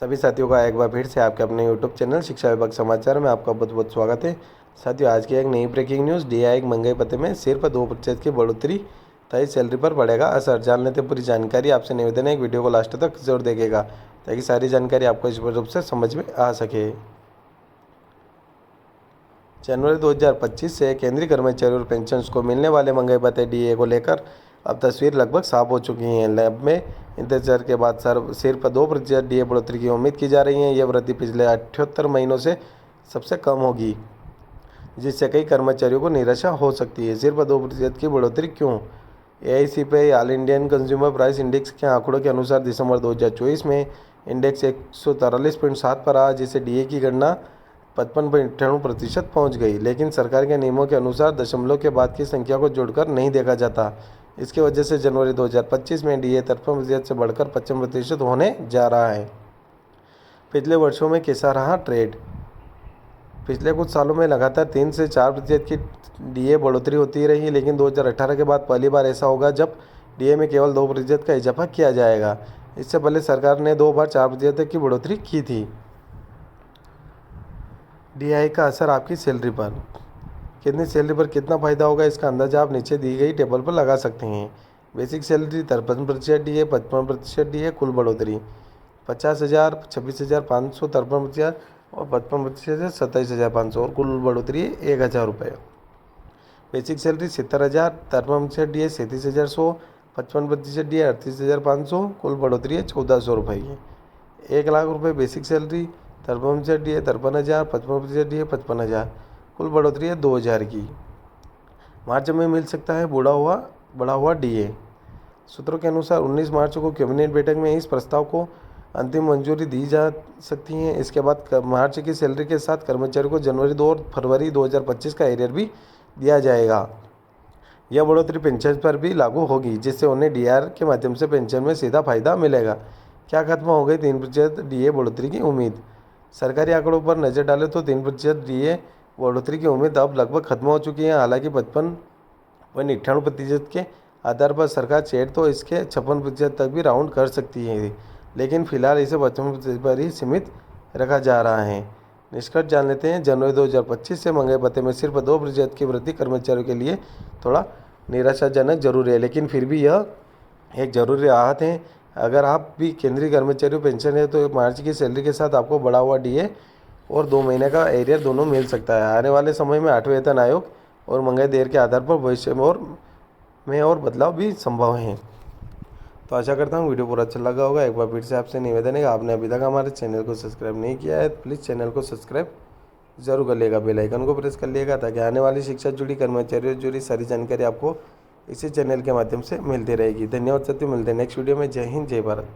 सभी साथियों का एक बार फिर से आपके अपने यूट्यूब चैनल शिक्षा विभाग समाचार में आपका बहुत बहुत स्वागत है। साथियों, आज की एक नई ब्रेकिंग न्यूज़। डीआई महंगाई भत्ते में सिर्फ 2% की बढ़ोतरी, तय सैलरी पर पड़ेगा असर। जान लेते पूरी जानकारी। आपसे निवेदन है एक वीडियो को लास्ट तक जरूर देखेगा ताकि सारी जानकारी आपको स्पष्ट रूप से समझ में आ सके। जनवरी 2025 से केंद्रीय कर्मचारी और पेंशनर्स को मिलने वाले महंगाई भत्ते डीए को लेकर अब तस्वीर लगभग साफ हो चुकी है। लैब में इंतजार के बाद सिर्फ 2% डीए बढ़ोतरी की उम्मीद की जा रही है। यह वृद्धि पिछले 78 महीनों से सबसे कम होगी, जिससे कई कर्मचारियों को निराशा हो सकती है। सिर्फ 2% की बढ़ोतरी क्यों? AICPI all Indian consumer price index के आंकड़ों के अनुसार दिसंबर 2024 में इंडेक्स 143.7 पर आया, जिससे डीए की गणना 55.98% पहुँच गई। लेकिन सरकार के नियमों के अनुसार दशमलव के बाद की संख्या को जोड़कर नहीं देखा जाता। इसकी वजह से जनवरी 2025 में डीए 53% से बढ़कर 55% होने जा रहा है। पिछले वर्षों में कैसा रहा ट्रेड? पिछले कुछ सालों में लगातार 3 से 4% की डीए बढ़ोतरी होती रही, लेकिन 2018 के बाद पहली बार ऐसा होगा जब डीए में केवल 2% का इजाफा किया जाएगा। इससे पहले सरकार ने 2 बार 4% तक की बढ़ोतरी की थी। डीआई का असर आपकी सैलरी पर। कितनी सैलरी पर कितना फ़ायदा होगा, इसका अंदाजा आप नीचे दी गई टेबल पर लगा सकते हैं। बेसिक सैलरी 53% डीए, 55% डीए, कुल बढ़ोतरी 50,000, 26,500, 53% और 55% 27,500 और कुल बढ़ोतरी 1,000 रुपये। बेसिक सैलरी 70,000, 53% डीए 37,100, 55% डीए 38,500, कुल बढ़ोतरी है 1,400 रुपये की। 1,00,000 रुपये बेसिक सैलरी, 53% डीए 53,000, 55% डीए 55,000, कुल बढ़ोतरी है 2,000 की। मार्च में मिल सकता है बढ़ा हुआ डीए। सूत्रों के अनुसार 19 मार्च को कैबिनेट बैठक में इस प्रस्ताव को अंतिम मंजूरी दी जा सकती है। इसके बाद मार्च की सैलरी के साथ कर्मचारियों को जनवरी 2 और फरवरी 2025 का एरियर भी दिया जाएगा। यह बढ़ोतरी पेंशन पर भी लागू होगी, जिससे उन्हें डीआर के माध्यम से पेंशन में सीधा फायदा मिलेगा। क्या खत्म हो गई 3% डीए बढ़ोतरी की उम्मीद? सरकारी आंकड़ों पर नजर डालें तो 3% डीए बढ़ोतरी की उम्मीद अब लगभग खत्म हो चुकी है। हालांकि 55.98% के आधार पर सरकार चाहे तो इसके 56% तक भी राउंड कर सकती है, लेकिन फिलहाल इसे 55% पर ही सीमित रखा जा रहा है। निष्कर्ष जान लेते हैं। जनवरी 2025 से महंगाई भत्ते में सिर्फ 2% की वृद्धि कर्मचारियों के लिए थोड़ा निराशाजनक जरूर है, लेकिन फिर भी यह एक ज़रूरी राहत है। अगर आप भी केंद्रीय कर्मचारी पेंशन है तो मार्च की सैलरी के साथ आपको बढ़ा हुआ डीए और 2 महीने का एरियर दोनों मिल सकता है। आने वाले समय में 8वें वेतन आयोग और महंगाई दर के आधार पर भविष्य में और बदलाव भी संभव हैं। तो आशा करता हूँ वीडियो पूरा अच्छा लगा होगा। एक बार फिर से आपसे निवेदन है, आपने अभी तक हमारे चैनल को सब्सक्राइब नहीं किया है तो प्लीज़ चैनल को सब्सक्राइब जरूर कर लिएगा, बेल आइकन को प्रेस कर लिएगा ताकि आने वाली शिक्षा जुड़ी कर्मचारियों से जुड़ी सारी जानकारी आपको इसी चैनल के माध्यम से मिलती रहेगी। धन्यवाद साथियों, मिलते हैं नेक्स्ट वीडियो में। जय हिंद, जय भारत।